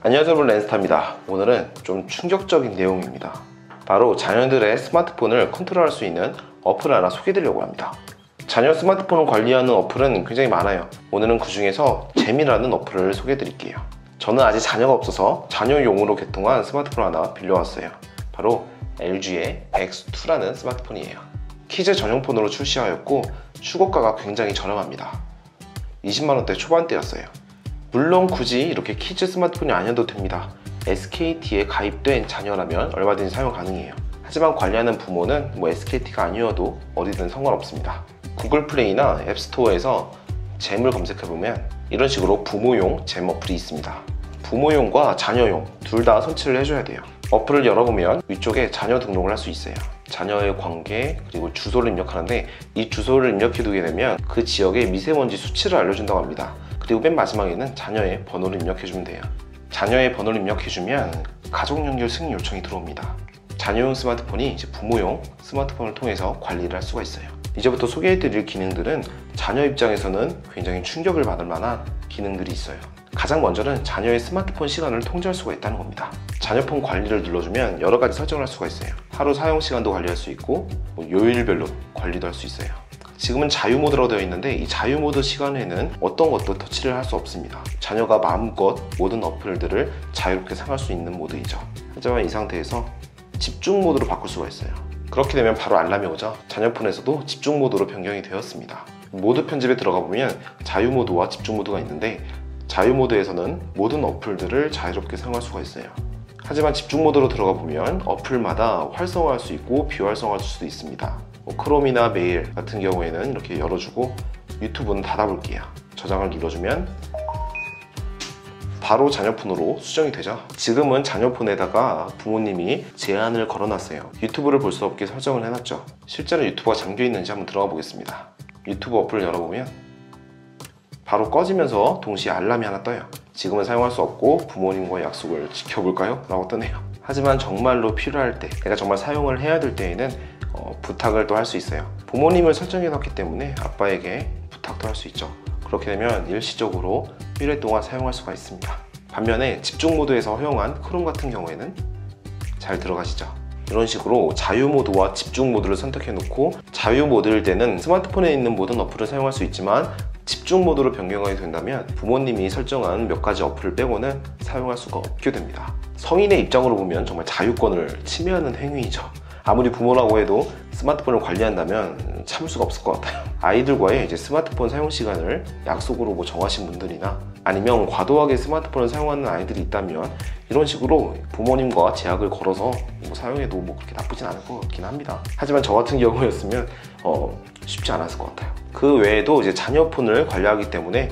안녕하세요, 여러분, 렌스타입니다. 오늘은 좀 충격적인 내용입니다. 바로 자녀들의 스마트폰을 컨트롤할 수 있는 어플을 하나 소개해드리려고 합니다. 자녀 스마트폰을 관리하는 어플은 굉장히 많아요. 오늘은 그 중에서 잼이라는 어플을 소개해드릴게요. 저는 아직 자녀가 없어서 자녀용으로 개통한 스마트폰 하나 빌려왔어요. 바로 LG의 X2라는 스마트폰이에요. 키즈 전용폰으로 출시하였고 수고가가 굉장히 저렴합니다. 20만원대 초반대였어요. 물론 굳이 이렇게 키즈 스마트폰이 아니어도 됩니다. SKT에 가입된 자녀라면 얼마든지 사용 가능해요. 하지만 관리하는 부모는 SKT가 아니어도 어디든 상관없습니다. 구글 플레이나 앱스토어에서 잼을 검색해보면 이런 식으로 부모용 잼 어플이 있습니다. 부모용과 자녀용 둘 다 설치를 해줘야 돼요. 어플을 열어보면 위쪽에 자녀 등록을 할 수 있어요. 자녀의 관계 그리고 주소를 입력하는데, 이 주소를 입력해두게 되면 그 지역의 미세먼지 수치를 알려준다고 합니다. 그리고 맨 마지막에는 자녀의 번호를 입력해주면 돼요. 자녀의 번호를 입력해주면 가족 연결 승인 요청이 들어옵니다. 자녀용 스마트폰이 이제 부모용 스마트폰을 통해서 관리를 할 수가 있어요. 이제부터 소개해드릴 기능들은 자녀 입장에서는 굉장히 충격을 받을 만한 기능들이 있어요. 가장 먼저는 자녀의 스마트폰 시간을 통제할 수가 있다는 겁니다. 자녀폰 관리를 눌러주면 여러 가지 설정을 할 수가 있어요. 하루 사용 시간도 관리할 수 있고 요일별로 관리도 할 수 있어요. 지금은 자유 모드로 되어 있는데, 이 자유 모드 시간에는 어떤 것도 터치를 할 수 없습니다. 자녀가 마음껏 모든 어플들을 자유롭게 사용할 수 있는 모드이죠. 하지만 이 상태에서 집중 모드로 바꿀 수가 있어요. 그렇게 되면 바로 알람이 오죠. 자녀폰에서도 집중 모드로 변경이 되었습니다. 모드 편집에 들어가 보면 자유 모드와 집중 모드가 있는데, 자유 모드에서는 모든 어플들을 자유롭게 사용할 수가 있어요. 하지만 집중 모드로 들어가 보면 어플마다 활성화할 수 있고 비활성화할 수도 있습니다. 크롬이나 메일 같은 경우에는 이렇게 열어주고 유튜브는 닫아볼게요. 저장을 눌러주면 바로 자녀폰으로 수정이 되죠. 지금은 자녀폰에다가 부모님이 제한을 걸어놨어요. 유튜브를 볼 수 없게 설정을 해놨죠. 실제로 유튜브가 잠겨 있는지 한번 들어가 보겠습니다. 유튜브 어플을 열어보면 바로 꺼지면서 동시에 알람이 하나 떠요. 지금은 사용할 수 없고 부모님과의 약속을 지켜볼까요? 라고 뜨네요. 하지만 정말로 필요할 때, 내가 정말 사용을 해야 될 때에는 부탁을 또 할 수 있어요. 부모님을 설정해 놨기 때문에 아빠에게 부탁도 할 수 있죠. 그렇게 되면 일시적으로 1회 동안 사용할 수가 있습니다. 반면에 집중 모드에서 허용한 크롬 같은 경우에는 잘 들어가시죠. 이런 식으로 자유 모드와 집중 모드를 선택해 놓고, 자유 모드일 때는 스마트폰에 있는 모든 어플을 사용할 수 있지만 집중 모드로 변경하게 된다면 부모님이 설정한 몇 가지 어플을 빼고는 사용할 수가 없게 됩니다. 성인의 입장으로 보면 정말 자유권을 침해하는 행위이죠. 아무리 부모라고 해도 스마트폰을 관리한다면 참을 수가 없을 것 같아요. 아이들과의 이제 스마트폰 사용 시간을 약속으로 정하신 분들이나, 아니면 과도하게 스마트폰을 사용하는 아이들이 있다면 이런 식으로 부모님과 제약을 걸어서 사용해도 그렇게 나쁘진 않을 것 같긴 합니다. 하지만 저 같은 경우였으면 쉽지 않았을 것 같아요. 그 외에도 이제 자녀폰을 관리하기 때문에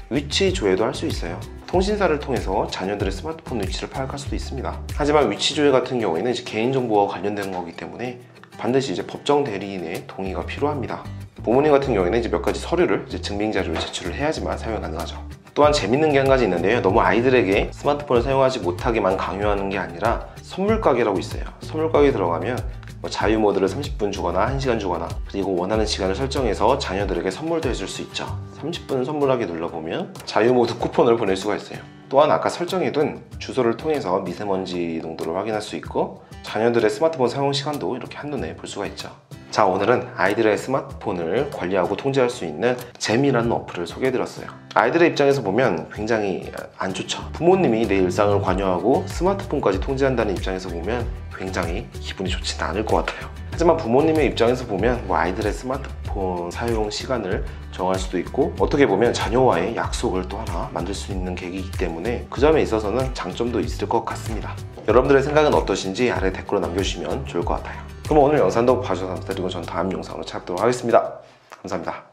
위치 조회도 할 수 있어요. 통신사를 통해서 자녀들의 스마트폰 위치를 파악할 수도 있습니다. 하지만 위치 조회 같은 경우에는 이제 개인정보와 관련된 거기 때문에 반드시 이제 법정 대리인의 동의가 필요합니다. 부모님 같은 경우에는 이제 몇 가지 서류를, 증빙 자료를 제출을 해야지만 사용이 가능하죠. 또한 재밌는 게 한 가지 있는데요. 너무 아이들에게 스마트폰을 사용하지 못하게만 강요하는 게 아니라 선물 가게라고 있어요. 선물 가게에 들어가면 자유 모드를 30분 주거나 1시간 주거나, 그리고 원하는 시간을 설정해서 자녀들에게 선물도 해줄 수 있죠. 30분 선물하기 눌러보면 자유 모드 쿠폰을 보낼 수가 있어요. 또한 아까 설정해둔 주소를 통해서 미세먼지 농도를 확인할 수 있고, 자녀들의 스마트폰 사용 시간도 이렇게 한눈에 볼 수가 있죠. 자, 오늘은 아이들의 스마트폰을 관리하고 통제할 수 있는 잼이라는 어플을 소개해드렸어요. 아이들의 입장에서 보면 굉장히 안 좋죠. 부모님이 내 일상을 관여하고 스마트폰까지 통제한다는 입장에서 보면 굉장히 기분이 좋지는 않을 것 같아요. 하지만 부모님의 입장에서 보면 아이들의 스마트폰 사용 시간을 정할 수도 있고, 어떻게 보면 자녀와의 약속을 또 하나 만들 수 있는 계기이기 때문에 그 점에 있어서는 장점도 있을 것 같습니다. 여러분들의 생각은 어떠신지 아래 댓글로 남겨주시면 좋을 것 같아요. 그럼 오늘 영상도 봐주셔서 감사드리고 전 다음 영상으로 찾아뵙도록 하겠습니다. 감사합니다.